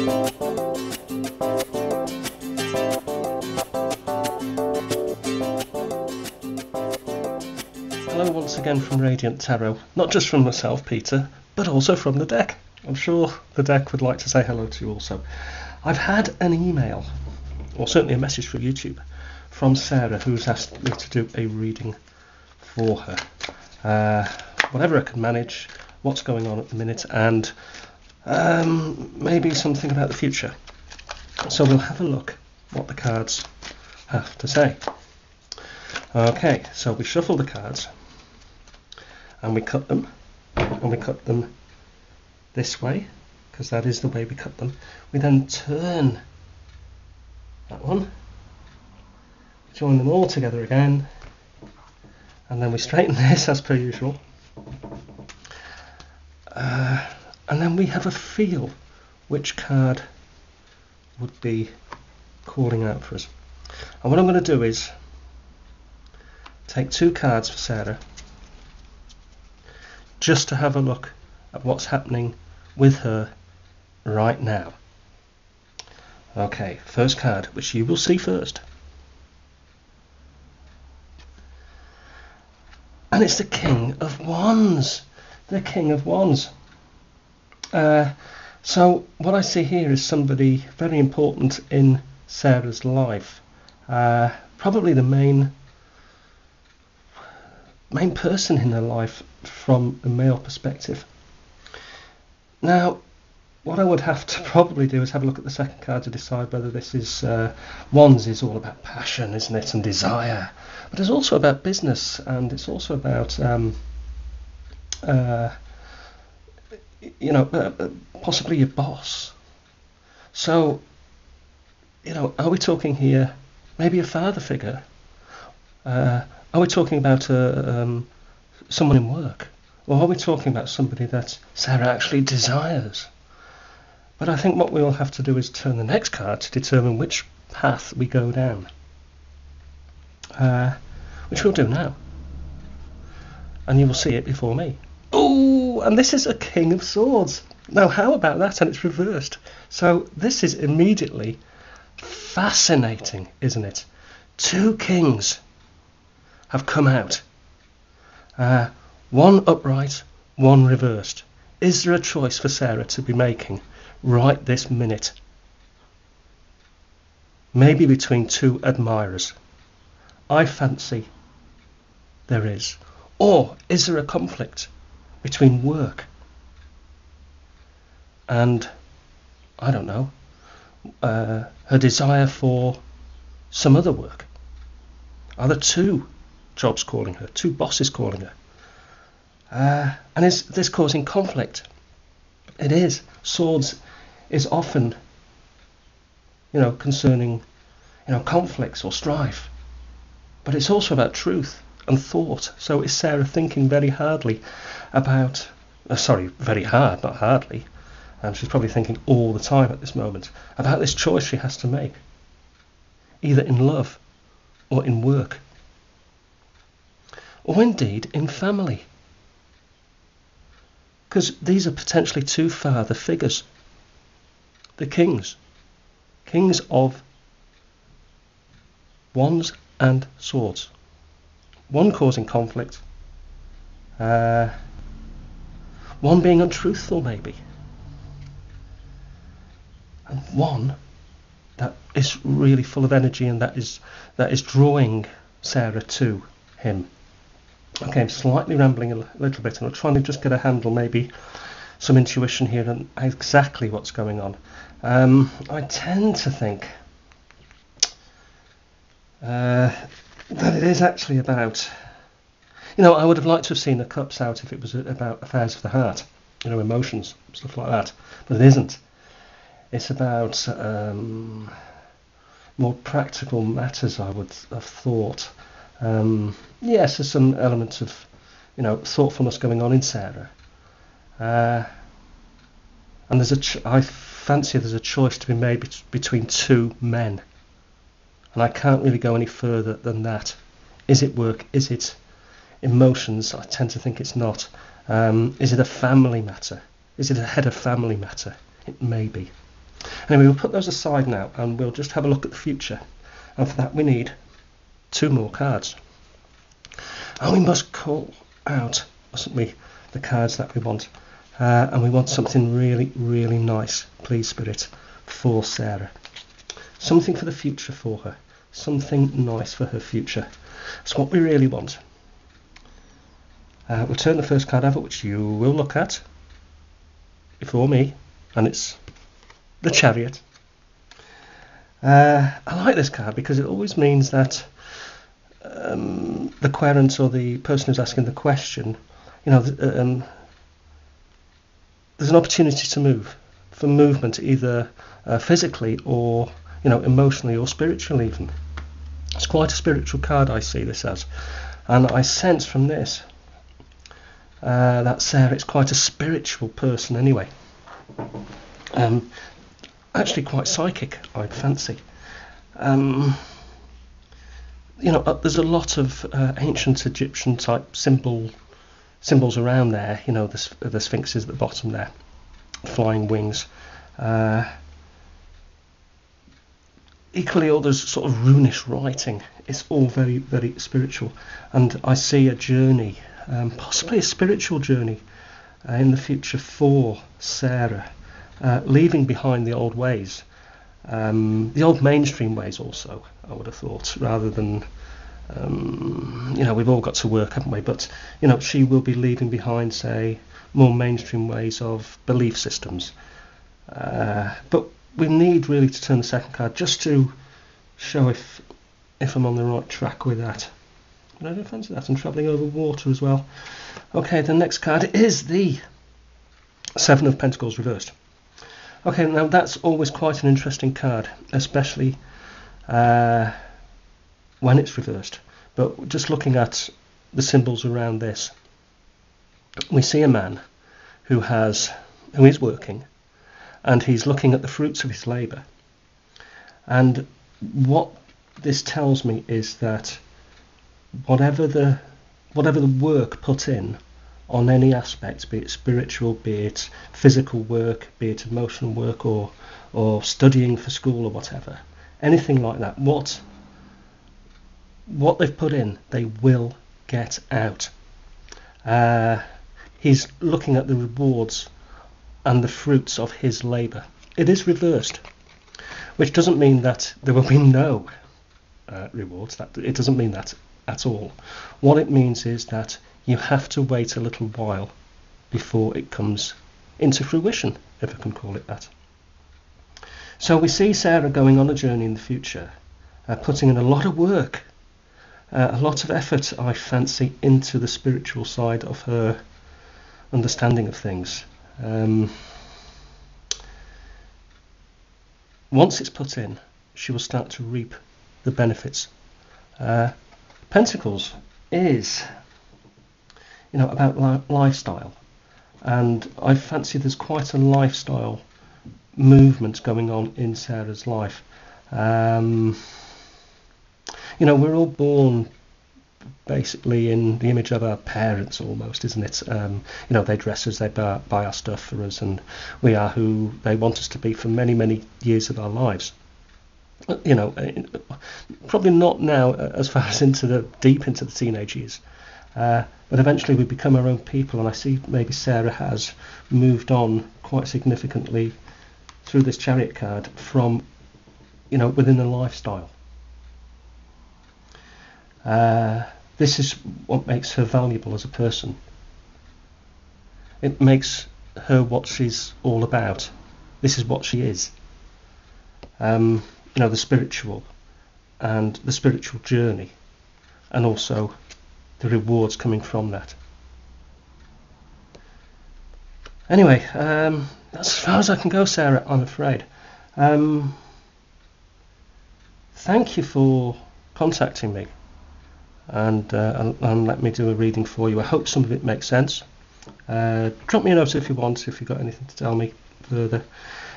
Hello once again from Radiant Tarot, not just from myself, Peter, but also from the deck. I'm sure the deck would like to say hello to you also. I've had an email, or certainly a message from YouTube, from Sarah, who's asked me to do a reading for her. Whatever I can manage, what's going on at the minute, and maybe something about the future. So we'll have a look what the cards have to say. Okay, so we shuffle the cards and we cut them, and we cut them this way because that is the way we cut them. We then turn that one, join them all together again, and then we straighten this as per usual, and then we have a feel which card would be calling out for us. And what I'm going to do is take two cards for Sarah, just to have a look at what's happening with her right now. Okay, first card, which you will see first. And it's the King of Wands. The King of Wands. So what I see here is somebody very important in Sarah's life. Probably the main person in her life from a male perspective. Now, what I would have to probably do is have a look at the second card to decide whether this is Wands is all about passion, isn't it, and desire, but it's also about business, and it's also about possibly your boss. So, are we talking here maybe a father figure? Are we talking about someone in work? Or are we talking about somebody that Sarah actually desires? But I think what we will have to do is turn the next card to determine which path we go down. Which we'll do now. And you will see it before me. Oh, and this is a King of Swords. Now, how about that? And it's reversed. So this is immediately fascinating, isn't it? Two kings have come out. One upright, one reversed. Is there a choice for Sarah to be making right this minute? Maybe between two admirers. I fancy there is. Or is there a conflict between work and, I don't know, her desire for some other work? Are there two jobs calling her, two bosses calling her? And is this causing conflict? It is. Swords is often, concerning, conflicts or strife. But it's also about truth and thought. So is Sarah thinking very hardly about, very hard, not hardly, and she's probably thinking all the time at this moment about this choice she has to make, either in love or in work, or indeed in family. Because these are potentially two father figures. The kings of Wands and Swords. One causing conflict, one being untruthful maybe, and one that is really full of energy and that is drawing Sarah to him. Okay, I'm slightly rambling a little bit, and I'm trying to just get a handle, maybe some intuition here on exactly what's going on. I tend to think that it is actually about, I would have liked to have seen the cups out if it was about affairs of the heart, emotions, stuff like that, but it isn't. It's about more practical matters, I would have thought. Yes, there's some elements of, thoughtfulness going on in Sarah, and I fancy there's a choice to be made between two men, and I can't really go any further than that. Is it work? Is it emotions? I tend to think it's not. Is it a family matter? Is it a head of family matter? It may be. Anyway, we'll put those aside now and we'll just have a look at the future. And for that we need 2 more cards. And we must call out, mustn't we, the cards that we want. And we want something really, really nice, please Spirit, for Sarah. Something for the future for her. Something nice for her future. That's what we really want. We'll turn the first card over, which you will look at before me, and it's the Chariot. I like this card because it always means that the querent, or the person who's asking the question, there's an opportunity to move, for movement, either physically or emotionally or spiritually even. It's quite a spiritual card, I see this as, and I sense from this that Sarah is quite a spiritual person anyway. Actually quite psychic, I'd fancy. There's a lot of ancient Egyptian type symbols around there. The Sphinx is at the bottom there, flying wings. Equally, all those sort of runish writing. It's all very, very spiritual, and I see a journey, possibly a spiritual journey, in the future for Sarah, leaving behind the old ways, the old mainstream ways also, I would have thought, rather than, we've all got to work, haven't we? But, she will be leaving behind, say, more mainstream ways of belief systems. But we need really to turn the second card just to show if I'm on the right track with that. But I don't fancy that. I'm travelling over water as well. Okay, the next card is the 7 of Pentacles reversed. Okay, now that's always quite an interesting card, especially when it's reversed. But just looking at the symbols around this, we see a man who is working, and he's looking at the fruits of his labour. And what this tells me is that whatever the work put in on any aspect, be it spiritual, be it physical work, be it emotional work, or studying for school or whatever, anything like that, what they've put in, they will get out. He's looking at the rewards and the fruits of his labour. It is reversed, which doesn't mean that there will be no rewards. It doesn't mean that at all. What it means is that you have to wait a little while before it comes into fruition, if I can call it that. So we see Sarah going on a journey in the future, putting in a lot of work, a lot of effort, I fancy, into the spiritual side of her understanding of things. Once it's put in, she will start to reap the benefits. Pentacles is, about lifestyle, and I fancy there's quite a lifestyle movement going on in Sarah's life. We're all born basically in the image of our parents almost, isn't it? They dress us, they buy our stuff for us, and we are who they want us to be for many, many years of our lives. Probably not now as far as deep into the teenage years, but eventually we become our own people, and I see maybe Sarah has moved on quite significantly through this Chariot card from, within a lifestyle. This is what makes her valuable as a person. It makes her what she's all about. This is what she is. The spiritual, and the spiritual journey, and also the rewards coming from that. Anyway, that's as far as I can go, Sarah, I'm afraid. Thank you for contacting me and let me do a reading for you. I hope some of it makes sense. Drop me a note if you want, if you've got anything to tell me further.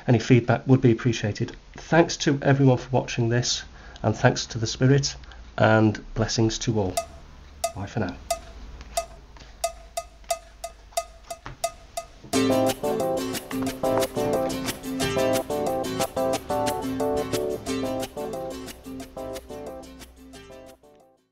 Any feedback would be appreciated. Thanks to everyone for watching this, and thanks to the Spirit, and blessings to all. Bye for now.